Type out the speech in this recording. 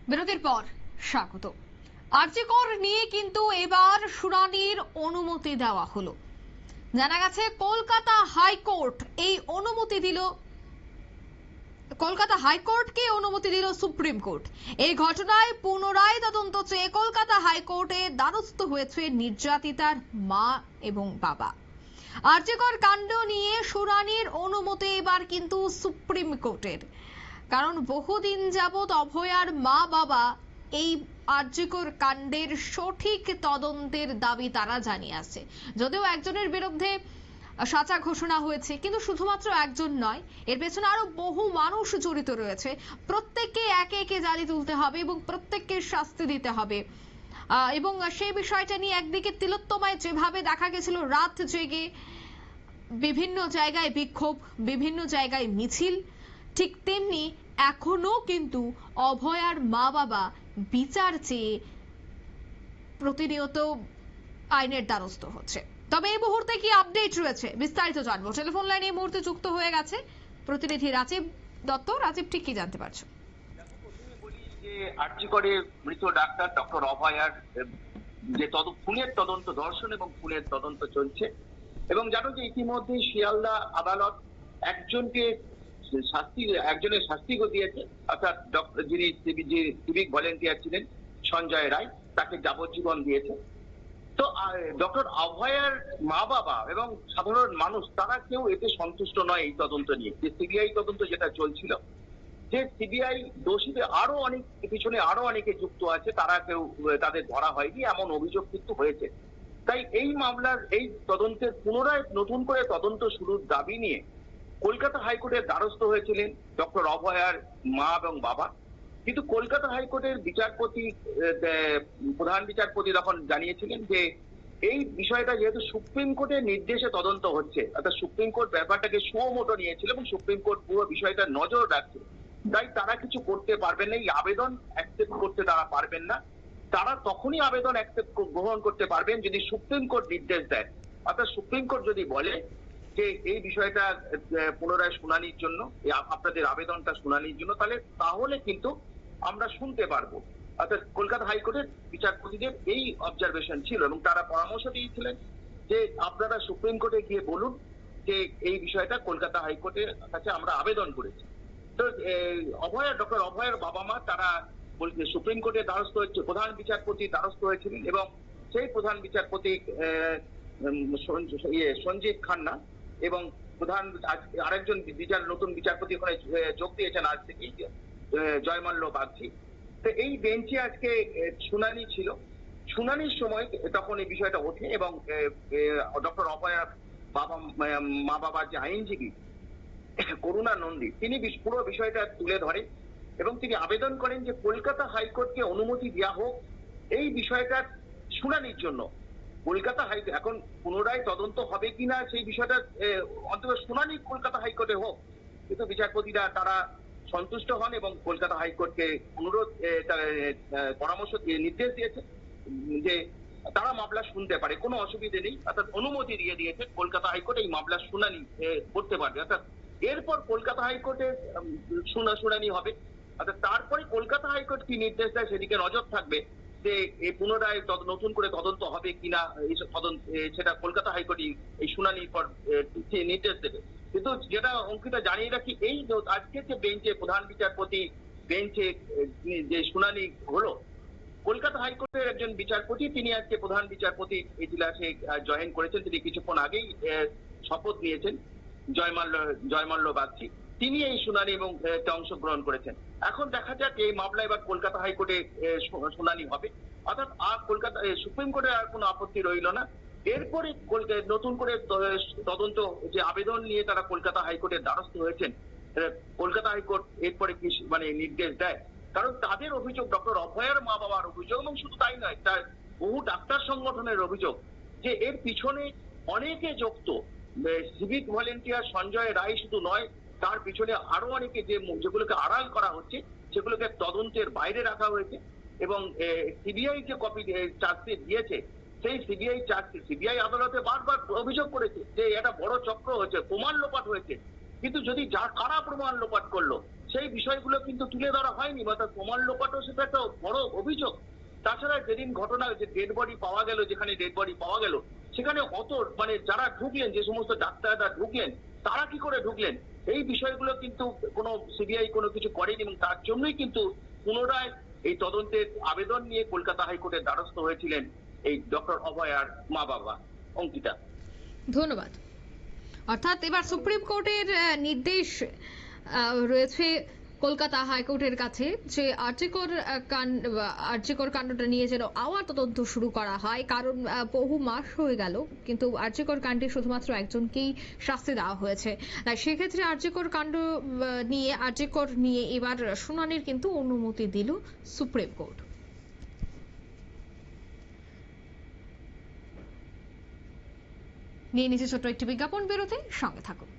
বিরতির পর স্বাগত। আরজিকর নিয়ে কিন্তু এবার শুনানির অনুমতি দেওয়া হলো। জানা গেছে কলকাতা হাইকোর্ট এই অনুমতি দিল, কলকাতা হাইকোর্টকে অনুমতি দিল সুপ্রিম কোর্ট। এই ঘটনায় পুনরায় তদন্ত চেয়ে কলকাতা হাইকোর্টে দ্বারস্থ হয়েছে নির্যাতিতার মা এবং বাবা। আরজিকর কাণ্ড নিয়ে শুনানির অনুমতি এবার কিন্তু সুপ্রিম কোর্টের, কারণ বহুদিন যাবৎ অভয়ার মা বাবা এই আরজিকর কাণ্ডের সঠিক তদন্তের দাবি তারা জানিয়ে আসছে। যদিও একজনের বিরুদ্ধে সাজা ঘোষণা হয়েছে, কিন্তু শুধুমাত্র একজন নয়, এর পেছনে আরো বহু মানুষ জড়িত রয়েছে। প্রত্যেককে একে একে জালি তুলতে হবে এবং প্রত্যেককে শাস্তি দিতে হবে। এবং সেই বিষয়টা নিয়ে একদিকে তিলোত্তমায় যেভাবে দেখা গেছিল রাত জেগে বিভিন্ন জায়গায় বিক্ষোভ, বিভিন্ন জায়গায় মিছিল, ঠিক তেমনি এখনো কিন্তু অভয়ার মা বাবা বিচার চেয়ে প্রতিনিয়ত আইনের দ্বারস্থ হচ্ছে। তবে এই মুহূর্তে কি আপডেট রয়েছে বিস্তারিত জানবো। টেলিফোন লাইনে এই মুহূর্তে যুক্ত হয়ে গেছে প্রতিনিধি রাজীব দত্ত। রাজীব, ঠিক কি জানতে পারছো? আরজিকরে মৃত ডাক্তার ডক্টর অভয়ার যে খুনের তদন্ত, ধর্ষণ এবং খুনের তদন্ত চলছে এবং জানো যে ইতিমধ্যে শিয়ালদা আদালত একজনের শাস্তি দিয়েছে, অর্থাৎ যিনি সিভিক ভলেন্টিয়ার ছিলেন সঞ্জয় রায়, তাকে যাবজ্জীবন দিয়েছে। তো ডক্টর অভয়ার মা বাবা এবং সাধারণ মানুষ তারা কেউ এতে সন্তুষ্ট নয় এই তদন্ত নিয়ে। যে সিবিআই তদন্ত যেটা চলছিল, যে সিবিআই দোষীদের পিছনে আরো অনেকে যুক্ত আছে, তারা কেউ তাদের ধরা হয়নি এমন অভিযোগ কিন্তু হয়েছে। তাই এই মামলার এই তদন্তের পুনরায় নতুন করে তদন্ত শুরুর দাবি নিয়ে কলকাতা হাইকোর্টের দ্বারস্থ হয়েছিলেন ডক্টর অভয়ার মা এবং বাবা। কিন্তু কলকাতা হাইকোর্টের প্রধান বিচারপতি তখন জানিয়েছিলেন যে এই বিষয়টা যেহেতু সুপ্রিম কোর্টের নির্দেশে তদন্ত হচ্ছে, অর্থাৎ সুপ্রিম কোর্ট ব্যাপারটাকে সুমোটো নিয়েছিল এবং সুপ্রিম কোর্ট পুরো বিষয়টা নজর রাখছে, তাই তারা কিছু করতে পারবেন না, এই আবেদন অ্যাকসেপ্ট করতে তারা পারবেন না। তারা তখনই আবেদন গ্রহণ করতে পারবেন যদি সুপ্রিম কোর্ট নির্দেশ দেয়, অর্থাৎ সুপ্রিম কোর্ট যদি বলে যে এই বিষয়টা পুনরায় শুনানির জন্য, আপনাদের আবেদনটা শুনানির জন্য, তাহলে কিন্তু আমরা শুনতে পারবো। অর্থাৎ কলকাতা হাইকোর্টের বিচারপতিদের এই অবজারভেশন ছিল এবং তারা পরামর্শ দিয়েছিলেন যে আপনারা সুপ্রিম কোর্টে গিয়ে বলুন যে এই বিষয়টা কলকাতা হাইকোর্টের কাছে আমরা আবেদন করেছি। তো ডক্টর অভয়ের বাবা মা তারা সুপ্রিম কোর্টের দ্বারস্থ হচ্ছে, প্রধান বিচারপতির দ্বারস্থ হয়েছিলেন এবং সেই প্রধান বিচারপতি সঞ্জীব খান্না এবং আরেকজন নতুন বিচারপতি ওখানে যোগ দিয়েছেন আজ থেকেই, জয়মাল্য বাগচি। তো এই বেঞ্চে আজকে শুনানি ছিল। শুনানির সময় তখন এই বিষয়টা ওঠে এবং ডক্টর অভয়ার মা বাবার যে আইনজীবী করুণা নন্দী, তিনি পুরো বিষয়টা তুলে ধরেন এবং তিনি আবেদন করেন যে কলকাতা হাইকোর্টকে অনুমতি দেওয়া হোক এই বিষয়টার শুনানির জন্য। কলকাতা হাইকোর্ট এখন পুনরায় তদন্ত হবে কিনা সেই বিষয়টা অন্তত শুনানি কলকাতা হাইকোর্টে হোক, কিন্তু বিচারপতিরা তারা সন্তুষ্ট হন এবং কলকাতা হাইকোর্টকে পরামর্শ নির্দেশ দিয়েছে যে তারা মামলা শুনতে পারে, কোনো অসুবিধে নেই, অর্থাৎ অনুমতি দিয়ে দিয়েছে কলকাতা হাইকোর্ট এই মামলার শুনানি করতে পারবে। অর্থাৎ এরপর কলকাতা হাইকোর্টে শুনানি হবে, অর্থাৎ তারপরে কলকাতা হাইকোর্ট কি নির্দেশ দেয় সেদিকে নজর থাকবে যে এই পুনরায় নতুন করে তদন্ত হবে কিনা, এইসব তদন্ত সেটা কলকাতা হাইকোর্টই এই শুনানির পর নির্দেশ দেবে। কিন্তু যেটা অঙ্কিতা জানিয়ে রাখি, এই আজকে যে বেঞ্চে প্রধান বিচারপতি বেঞ্চে যে শুনানি হলো, কলকাতা হাইকোর্টের একজন বিচারপতি তিনি আজকে প্রধান বিচারপতি এজলাসে জয়েন করেছেন, তিনি কিছুক্ষণ আগেই শপথ নিয়েছেন, জয়মাল্য বাগচি, তিনি এই শুনানি এবং অংশগ্রহণ করেছেন। এখন দেখা যাক এই মামলা এবার কলকাতা হাইকোর্টে শুনানি হবে, অর্থাৎ কলকাতা সুপ্রিম কোর্টের আর কোনো আপত্তি রইল না। এরপরে নতুন করে তদন্ত যে আবেদন নিয়ে তারা কলকাতা হাইকোর্টের দ্বারস্থ হয়েছেন, কলকাতা হাইকোর্ট এরপরে কি নির্দেশ দেয়। কারণ তাদের অভিযোগ, ডক্টর অভয়ের মা বাবার অভিযোগ, এবং শুধু তাই নয়, তার বহু ডাক্তার সংগঠনের অভিযোগ যে এর পিছনে অনেকে যুক্ত। সিভিক ভলেন্টিয়ার সঞ্জয় রায় শুধু নয়, তার পিছনে আরো অনেকে যেগুলোকে আড়াল করা হচ্ছে সেগুলোকে তদন্তের বাইরে রাখা হয়েছে এবং সিবিআই যে কপি চার্জশিট দিয়েছে সেই সিবিআই আদালতে বারবার অভিযোগ করেছে যে এটা বড় চক্র হয়েছে, প্রমাণ লোপাট হয়েছে। কিন্তু যদি কারা প্রমাণ লোপাট করলো সেই বিষয়গুলো কিন্তু তুলে ধরা হয়নি, বা তার প্রমাণ লোপাটও সেটা একটা বড় অভিযোগ। তাছাড়া যেদিন ঘটনা, যে ডেড বডি পাওয়া গেল, যেখানে ডেড বডি পাওয়া গেল, সেখানে অত মানে যারা ঢুকলেন, যে সমস্ত ডাক্তাররা ঢুকলেন, তারা কি করে ঢুকলেন, এই বিষয়গুলো কিন্তু কোনো সিবিআই কোনো কিছু করেনি, এবং তার জন্যই কিন্তু পুনরায় এই তদন্তের আবেদন নিয়ে কলকাতা হাইকোর্টের দ্বারস্থ হয়েছিলেন এই ডক্টর অভয়ার মা বাবা। অঙ্কিতা। ধন্যবাদ। অর্থাৎ এবার সুপ্রিম কোর্টের নির্দেশ রয়েছে কলকাতা হাইকোর্টের কাছে যে আরজিকর কাণ্ডটা নিয়ে যেন আবার তদন্ত শুরু করা হয়, কারণ বহু মাস হয়ে গেল কিন্তু আরজিকর কাণ্ডে শুধুমাত্র একজনকেই শাস্তি দেওয়া হয়েছে। তাই সেক্ষেত্রে আরজিকর নিয়ে এবার শুনানির কিন্তু অনুমতি দিল সুপ্রিম কোর্ট। নিয়ে নিচে ছোট্ট একটি বিজ্ঞাপন বিরতি, সঙ্গে থাকুন।